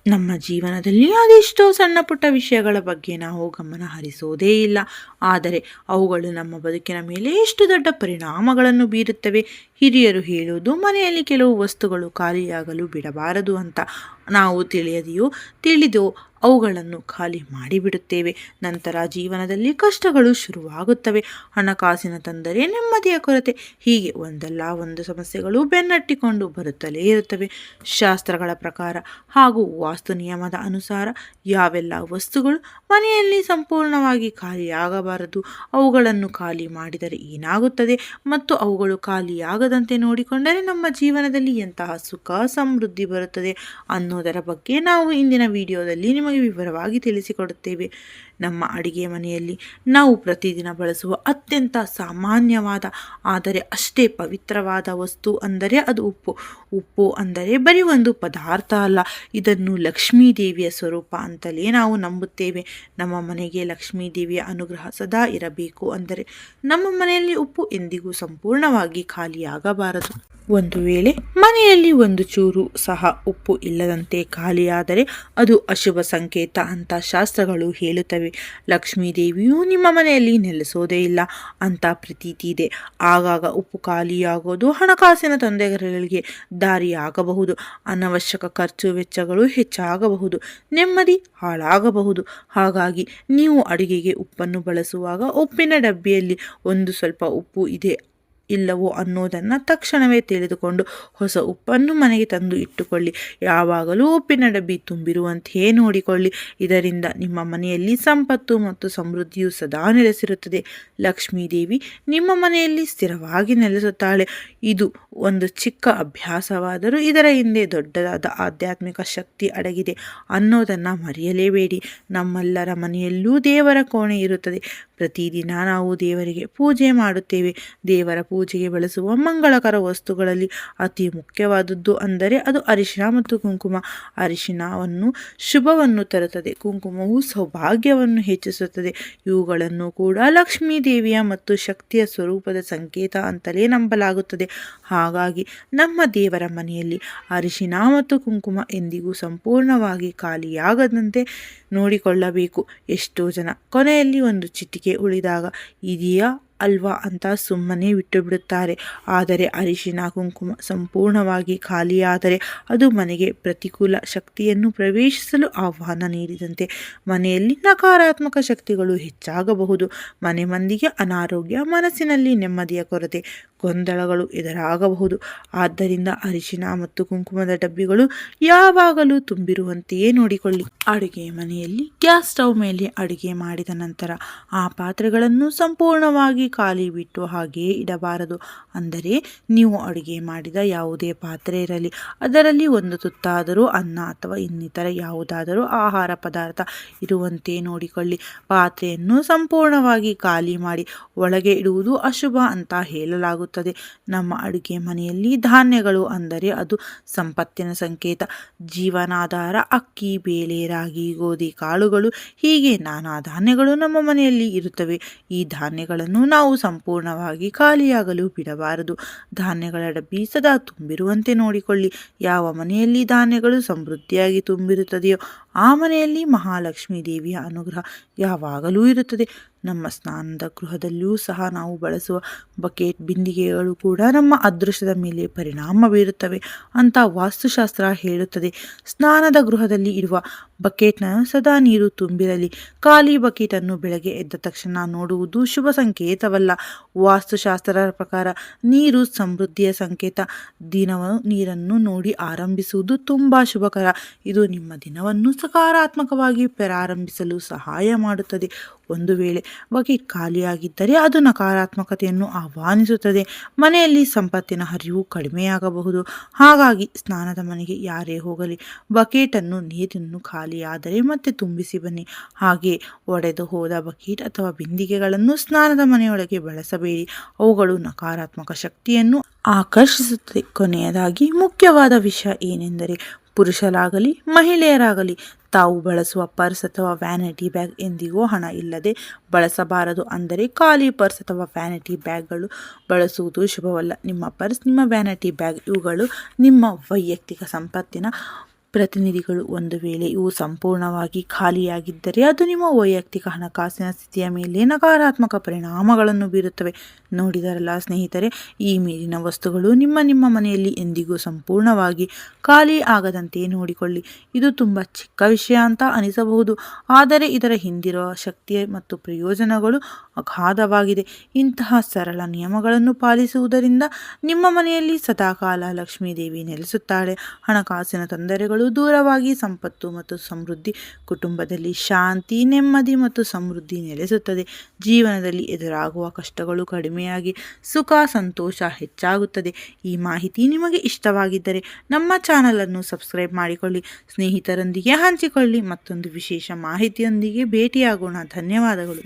ನಮ್ಮ ಜೀವನದಲ್ಲಿ ಅದೆಷ್ಟೋ ಸಣ್ಣ ಪುಟ್ಟ ವಿಷಯಗಳ ಬಗ್ಗೆ ನಾವು ಗಮನ ಹರಿಸೋದೇ ಇಲ್ಲ. ಆದರೆ ಅವುಗಳು ನಮ್ಮ ಬದುಕಿನ ಮೇಲೆ ಎಷ್ಟು ದೊಡ್ಡ ಪರಿಣಾಮಗಳನ್ನು ಬೀರುತ್ತವೆ. ಹಿರಿಯರು ಹೇಳುವುದು ಮನೆಯಲ್ಲಿ ಕೆಲವು ವಸ್ತುಗಳು ಖಾಲಿಯಾಗಲು ಬಿಡಬಾರದು ಅಂತ. ನಾವು ತಿಳಿದೋ ಅವುಗಳನ್ನು ಖಾಲಿ ಮಾಡಿಬಿಡುತ್ತೇವೆ. ನಂತರ ಜೀವನದಲ್ಲಿ ಕಷ್ಟಗಳು ಶುರುವಾಗುತ್ತವೆ. ಹಣಕಾಸಿನ ತೊಂದರೆ, ನೆಮ್ಮದಿಯ ಕೊರತೆ, ಹೀಗೆ ಒಂದಲ್ಲ ಒಂದು ಸಮಸ್ಯೆಗಳು ಬೆನ್ನಟ್ಟಿಕೊಂಡು ಬರುತ್ತಲೇ ಇರುತ್ತವೆ. ಶಾಸ್ತ್ರಗಳ ಪ್ರಕಾರ ಹಾಗೂ ವಾಸ್ತು ನಿಯಮದ ಅನುಸಾರ ಯಾವೆಲ್ಲ ವಸ್ತುಗಳು ಮನೆಯಲ್ಲಿ ಸಂಪೂರ್ಣವಾಗಿ ಖಾಲಿಯಾಗಬಾರದು, ಅವುಗಳನ್ನು ಖಾಲಿ ಮಾಡಿದರೆ ಏನಾಗುತ್ತದೆ ಮತ್ತು ಅವುಗಳು ಖಾಲಿಯಾಗದಂತೆ ನೋಡಿಕೊಂಡರೆ ನಮ್ಮ ಜೀವನದಲ್ಲಿ ಎಂತಹ ಸುಖ ಸಮೃದ್ಧಿ ಬರುತ್ತದೆ ಅನ್ನೋದರ ಬಗ್ಗೆ ನಾವು ಇಂದಿನ ವಿಡಿಯೋದಲ್ಲಿ ನಿಮಗೆ ವಿವರವಾಗಿ ತಿಳಿಸಿಕೊಡುತ್ತೇವೆ. ನಮ್ಮ ಅಡಿಗೆ ಮನೆಯಲ್ಲಿ ನಾವು ಪ್ರತಿದಿನ ಬಳಸುವ ಅತ್ಯಂತ ಸಾಮಾನ್ಯವಾದ ಆದರೆ ಅಷ್ಟೇ ಪವಿತ್ರವಾದ ವಸ್ತು ಅಂದರೆ ಅದು ಉಪ್ಪು. ಉಪ್ಪು ಅಂದರೆ ಬರೀ ಒಂದು ಪದಾರ್ಥ ಅಲ್ಲ, ಇದನ್ನು ಲಕ್ಷ್ಮೀ ದೇವಿಯ ಸ್ವರೂಪ ಅಂತಲೇ ನಾವು ನಂಬುತ್ತೇವೆ. ನಮ್ಮ ಮನೆಗೆ ಲಕ್ಷ್ಮೀ ದೇವಿಯ ಅನುಗ್ರಹ ಸದಾ ಇರಬೇಕು ಅಂದರೆ ನಮ್ಮ ಮನೆಯಲ್ಲಿ ಉಪ್ಪು ಎಂದಿಗೂ ಸಂಪೂರ್ಣವಾಗಿ ಖಾಲಿಯಾಗಬಾರದು. ಒಂದು ವೇಳೆ ಮನೆಯಲ್ಲಿ ಒಂದು ಚೂರು ಸಹ ಉಪ್ಪು ಇಲ್ಲದಂತೆ ಖಾಲಿಯಾದರೆ ಅದು ಅಶುಭ ಸಂಕೇತ ಅಂತ ಶಾಸ್ತ್ರಗಳು ಹೇಳುತ್ತವೆ. ಲಕ್ಷ್ಮೀ ದೇವಿಯು ನಿಮ್ಮ ಮನೆಯಲ್ಲಿ ನೆಲೆಸೋದೇ ಇಲ್ಲ ಅಂತ ಪ್ರತೀತಿ ಇದೆ. ಆಗಾಗ ಉಪ್ಪು ಖಾಲಿಯಾಗೋದು ಹಣಕಾಸಿನ ತೊಂದರೆಗಳಿಗೆ ದಾರಿಯಾಗಬಹುದು, ಅನವಶ್ಯಕ ಖರ್ಚು ವೆಚ್ಚಗಳು ಹೆಚ್ಚಾಗಬಹುದು, ನೆಮ್ಮದಿ ಹಾಳಾಗಬಹುದು. ಹಾಗಾಗಿ ನೀವು ಅಡುಗೆಗೆ ಉಪ್ಪನ್ನು ಬಳಸುವಾಗ ಉಪ್ಪಿನ ಡಬ್ಬಿಯಲ್ಲಿ ಒಂದು ಸ್ವಲ್ಪ ಉಪ್ಪು ಇದೆ ಇಲ್ಲವೋ ಅನ್ನೋದನ್ನು ತಕ್ಷಣವೇ ತಿಳಿದುಕೊಂಡು ಹೊಸ ಉಪ್ಪನ್ನು ಮನೆಗೆ ತಂದು ಇಟ್ಟುಕೊಳ್ಳಿ. ಯಾವಾಗಲೂ ಉಪ್ಪಿನ ಡಬ್ಬಿ ತುಂಬಿರುವಂತೆಯೇ ನೋಡಿಕೊಳ್ಳಿ. ಇದರಿಂದ ನಿಮ್ಮ ಮನೆಯಲ್ಲಿ ಸಂಪತ್ತು ಮತ್ತು ಸಮೃದ್ಧಿಯು ಸದಾ ನೆಲೆಸಿರುತ್ತದೆ. ಲಕ್ಷ್ಮೀ ದೇವಿ ನಿಮ್ಮ ಮನೆಯಲ್ಲಿ ಸ್ಥಿರವಾಗಿ ನೆಲೆಸುತ್ತಾಳೆ. ಇದು ಒಂದು ಚಿಕ್ಕ ಅಭ್ಯಾಸವಾದರೂ ಇದರ ಹಿಂದೆ ದೊಡ್ಡದಾದ ಆಧ್ಯಾತ್ಮಿಕ ಶಕ್ತಿ ಅಡಗಿದೆ ಅನ್ನೋದನ್ನು ಮರೆಯಲೇಬೇಡಿ. ನಮ್ಮೆಲ್ಲರ ಮನೆಯಲ್ಲೂ ದೇವರ ಕೋಣೆ ಇರುತ್ತದೆ. ಪ್ರತಿದಿನ ನಾವು ದೇವರಿಗೆ ಪೂಜೆ ಮಾಡುತ್ತೇವೆ. ದೇವರ ಪೂಜೆಗೆ ಬಳಸುವ ಮಂಗಳಕರ ವಸ್ತುಗಳಲ್ಲಿ ಅತಿ ಮುಖ್ಯವಾದದ್ದು ಅಂದರೆ ಅದು ಅರಿಶಿನ ಮತ್ತು ಕುಂಕುಮ. ಅರಿಶಿನವನ್ನು ಶುಭವನ್ನು ತರುತ್ತದೆ, ಕುಂಕುಮವು ಸೌಭಾಗ್ಯವನ್ನು ಹೆಚ್ಚಿಸುತ್ತದೆ. ಇವುಗಳನ್ನು ಕೂಡ ಲಕ್ಷ್ಮೀ ದೇವಿಯ ಮತ್ತು ಶಕ್ತಿಯ ಸ್ವರೂಪದ ಸಂಕೇತ ಅಂತಲೇ ನಂಬಲಾಗುತ್ತದೆ. ಹಾಗಾಗಿ ನಮ್ಮ ದೇವರ ಮನೆಯಲ್ಲಿ ಅರಿಶಿನ ಮತ್ತು ಕುಂಕುಮ ಎಂದಿಗೂ ಸಂಪೂರ್ಣವಾಗಿ ಖಾಲಿಯಾಗದಂತೆ ನೋಡಿಕೊಳ್ಳಬೇಕು. ಎಷ್ಟೋ ಜನ ಕೊನೆಯಲ್ಲಿ ಒಂದು ಚಿಟಿಕೆ ಉಳಿದಾಗ ಇದೆಯಾ ಅಲ್ವಾ ಅಂತ ಸುಮ್ಮನೆ ಬಿಟ್ಟು ಬಿಡುತ್ತಾರೆ. ಆದರೆ ಅರಿಶಿನ ಕುಂಕುಮ ಸಂಪೂರ್ಣವಾಗಿ ಖಾಲಿಯಾದರೆ ಅದು ಮನೆಗೆ ಪ್ರತಿಕೂಲ ಶಕ್ತಿಯನ್ನು ಪ್ರವೇಶಿಸಲು ಆಹ್ವಾನ ನೀಡಿದಂತೆ. ಮನೆಯಲ್ಲಿ ನಕಾರಾತ್ಮಕ ಶಕ್ತಿಗಳು ಹೆಚ್ಚಾಗಬಹುದು. ಮನೆ ಮಂದಿಗೆ ಅನಾರೋಗ್ಯ, ಮನಸ್ಸಿನಲ್ಲಿ ನೆಮ್ಮದಿಯ ಕೊರತೆ, ಗೊಂದಲಗಳು ಎದುರಾಗಬಹುದು. ಆದ್ದರಿಂದ ಅರಿಶಿನ ಮತ್ತು ಕುಂಕುಮದ ಡಬ್ಬಿಗಳು ಯಾವಾಗಲೂ ತುಂಬಿರುವಂತೆಯೇ ನೋಡಿಕೊಳ್ಳಿ. ಅಡುಗೆ ಮನೆಯಲ್ಲಿ ಗ್ಯಾಸ್ ಸ್ಟವ್ ಮೇಲೆ ಅಡುಗೆ ಮಾಡಿದ ನಂತರ ಆ ಪಾತ್ರೆಗಳನ್ನು ಸಂಪೂರ್ಣವಾಗಿ ಖಾಲಿ ಬಿಟ್ಟು ಹಾಗೆಯೇ ಇಡಬಾರದು. ಅಂದರೆ ನೀವು ಅಡುಗೆ ಮಾಡಿದ ಯಾವುದೇ ಪಾತ್ರೆ ಇರಲಿ, ಅದರಲ್ಲಿ ಒಂದು ತುತ್ತಾದರೂ ಅನ್ನ ಅಥವಾ ಇನ್ನಿತರ ಯಾವುದಾದರೂ ಆಹಾರ ಪದಾರ್ಥ ಇರುವಂತೆ ನೋಡಿಕೊಳ್ಳಿ. ಪಾತ್ರೆಯನ್ನು ಸಂಪೂರ್ಣವಾಗಿ ಖಾಲಿ ಮಾಡಿ ಒಳಗೆ ಇಡುವುದು ಅಶುಭ ಅಂತ ಹೇಳಲಾಗುತ್ತದೆ. ನಮ್ಮ ಅಡುಗೆ ಮನೆಯಲ್ಲಿ ಧಾನ್ಯಗಳು ಅಂದರೆ ಅದು ಸಂಪತ್ತಿನ ಸಂಕೇತ. ಜೀವನಾಧಾರ ಅಕ್ಕಿ, ಬೇಳೆ, ರಾಗಿ, ಗೋಧಿ, ಕಾಳುಗಳು ಹೀಗೆ ನಾನಾ ಧಾನ್ಯಗಳು ನಮ್ಮ ಮನೆಯಲ್ಲಿ ಇರುತ್ತವೆ. ಈ ಧಾನ್ಯಗಳನ್ನು ನಾವು ಸಂಪೂರ್ಣವಾಗಿ ಖಾಲಿಯಾಗಲು ಬಿಡಬಾರದು. ಧಾನ್ಯಗಳ ಡಬ್ಬಿ ಸದಾ ತುಂಬಿರುವಂತೆ ನೋಡಿಕೊಳ್ಳಿ. ಯಾವ ಮನೆಯಲ್ಲಿ ಧಾನ್ಯಗಳು ಸಮೃದ್ಧಿಯಾಗಿ ತುಂಬಿರುತ್ತದೆಯೋ ಆ ಮನೆಯಲ್ಲಿ ಮಹಾಲಕ್ಷ್ಮೀ ದೇವಿಯ ಅನುಗ್ರಹ ಯಾವಾಗಲೂ ಇರುತ್ತದೆ. ನಮ್ಮ ಸ್ನಾನದ ಗೃಹದಲ್ಲಿಯೂ ಸಹ ನಾವು ಬಳಸುವ ಬಕೆಟ್, ಬಿಂದಿಗೆಗಳು ಕೂಡ ನಮ್ಮ ಅದೃಷ್ಟದ ಮೇಲೆ ಪರಿಣಾಮ ಬೀರುತ್ತವೆ ಅಂತ ವಾಸ್ತುಶಾಸ್ತ್ರ ಹೇಳುತ್ತದೆ. ಸ್ನಾನದ ಗೃಹದಲ್ಲಿ ಇರುವ ಬಕೆಟ್ನ ಸದಾ ನೀರು ತುಂಬಿರಲಿ. ಖಾಲಿ ಬಕೆಟನ್ನು ಬೆಳಗ್ಗೆ ಎದ್ದ ತಕ್ಷಣ ನೋಡುವುದು ಶುಭ ಸಂಕೇತವಲ್ಲ. ವಾಸ್ತುಶಾಸ್ತ್ರದ ಪ್ರಕಾರ ನೀರು ಸಮೃದ್ಧಿಯ ಸಂಕೇತ. ನೀರನ್ನು ನೋಡಿ ಆರಂಭಿಸುವುದು ತುಂಬ ಶುಭಕರ. ಇದು ನಿಮ್ಮ ದಿನವನ್ನು ಸಕಾರಾತ್ಮಕವಾಗಿ ಪ್ರಾರಂಭಿಸಲು ಸಹಾಯ ಮಾಡುತ್ತದೆ. ಒಂದು ವೇಳೆ ಬಕೆಟ್ ಖಾಲಿಯಾಗಿದ್ದರೆ ಅದು ನಕಾರಾತ್ಮಕತೆಯನ್ನು ಆಹ್ವಾನಿಸುತ್ತದೆ. ಮನೆಯಲ್ಲಿ ಸಂಪತ್ತಿನ ಹರಿವು ಕಡಿಮೆಯಾಗಬಹುದು. ಹಾಗಾಗಿ ಸ್ನಾನದ ಮನೆಗೆ ಯಾರೇ ಹೋಗಲಿ ಬಕೆಟನ್ನು ನೀರನ್ನು ಖಾಲಿಯಾದರೆ ಮತ್ತೆ ತುಂಬಿಸಿ ಬನ್ನಿ. ಹಾಗೆ ಒಡೆದು ಹೋದ ಬಕೆಟ್ ಅಥವಾ ಬಿಂದಿಗೆಗಳನ್ನು ಸ್ನಾನದ ಮನೆಯೊಳಗೆ ಬಳಸಬೇಡಿ. ಅವುಗಳು ನಕಾರಾತ್ಮಕ ಶಕ್ತಿಯನ್ನು ಆಕರ್ಷಿಸುತ್ತದೆ. ಕೊನೆಯದಾಗಿ ಮುಖ್ಯವಾದ ವಿಷಯ ಏನೆಂದರೆ ಪುರುಷರಾಗಲಿ ಮಹಿಳೆಯರಾಗಲಿ ತಾವು ಬಳಸುವ ಪರ್ಸ್ ಅಥವಾ ವ್ಯಾನಿಟಿ ಬ್ಯಾಗ್ ಎಂದಿಗೂ ಹಣ ಇಲ್ಲದೆ ಬಳಸಬಾರದು. ಅಂದರೆ ಖಾಲಿ ಪರ್ಸ್ ಅಥವಾ ವ್ಯಾನಿಟಿ ಬ್ಯಾಗ್ಗಳು ಬಳಸುವುದು ಶುಭವಲ್ಲ. ನಿಮ್ಮ ಪರ್ಸ್, ನಿಮ್ಮ ವ್ಯಾನಿಟಿ ಬ್ಯಾಗ್ ಇವುಗಳು ನಿಮ್ಮ ವೈಯಕ್ತಿಕ ಸಂಪತ್ತಿನ ಪ್ರತಿನಿಧಿಗಳು ಒಂದು ವೇಳೆ ಇವು ಸಂಪೂರ್ಣವಾಗಿ ಖಾಲಿಯಾಗಿದ್ದರೆ ಅದು ನಿಮ್ಮ ವೈಯಕ್ತಿಕ ಹಣಕಾಸಿನ ಸ್ಥಿತಿಯ ಮೇಲೆ ನಕಾರಾತ್ಮಕ ಪರಿಣಾಮಗಳನ್ನು ಬೀರುತ್ತವೆ. ನೋಡಿದರಲ್ಲ ಸ್ನೇಹಿತರೆ, ಈ ಮೇಲಿನ ವಸ್ತುಗಳು ನಿಮ್ಮ ಮನೆಯಲ್ಲಿ ಎಂದಿಗೂ ಸಂಪೂರ್ಣವಾಗಿ ಖಾಲಿ ಆಗದಂತೆ ನೋಡಿಕೊಳ್ಳಿ. ಇದು ತುಂಬ ಚಿಕ್ಕ ವಿಷಯ ಅಂತ ಅನಿಸಬಹುದು, ಆದರೆ ಇದರ ಹಿಂದಿರುವ ಶಕ್ತಿ ಮತ್ತು ಪ್ರಯೋಜನಗಳು ಅಗಾಧವಾಗಿದೆ. ಇಂತಹ ಸರಳ ನಿಯಮಗಳನ್ನು ಪಾಲಿಸುವುದರಿಂದ ನಿಮ್ಮ ಮನೆಯಲ್ಲಿ ಸದಾಕಾಲ ಲಕ್ಷ್ಮೀ ದೇವಿ ನೆಲೆಸುತ್ತಾಳೆ. ಹಣಕಾಸಿನ ತೊಂದರೆಗಳು ದೂರವಾಗಿ ಸಂಪತ್ತು ಮತ್ತು ಸಮೃದ್ಧಿ, ಕುಟುಂಬದಲ್ಲಿ ಶಾಂತಿ, ನೆಮ್ಮದಿ ಮತ್ತು ಸಮೃದ್ಧಿ ನೆಲೆಸುತ್ತದೆ. ಜೀವನದಲ್ಲಿ ಎದುರಾಗುವ ಕಷ್ಟಗಳು ಕಡಿಮೆಯಾಗಿ ಸುಖ ಸಂತೋಷ ಹೆಚ್ಚಾಗುತ್ತದೆ. ಈ ಮಾಹಿತಿ ನಿಮಗೆ ಇಷ್ಟವಾಗಿದ್ದರೆ ನಮ್ಮ ಚಾನಲನ್ನು ಸಬ್ಸ್ಕ್ರೈಬ್ ಮಾಡಿಕೊಳ್ಳಿ, ಸ್ನೇಹಿತರೊಂದಿಗೆ ಹಂಚಿಕೊಳ್ಳಿ. ಮತ್ತೊಂದು ವಿಶೇಷ ಮಾಹಿತಿಯೊಂದಿಗೆ ಭೇಟಿಯಾಗೋಣ. ಧನ್ಯವಾದಗಳು.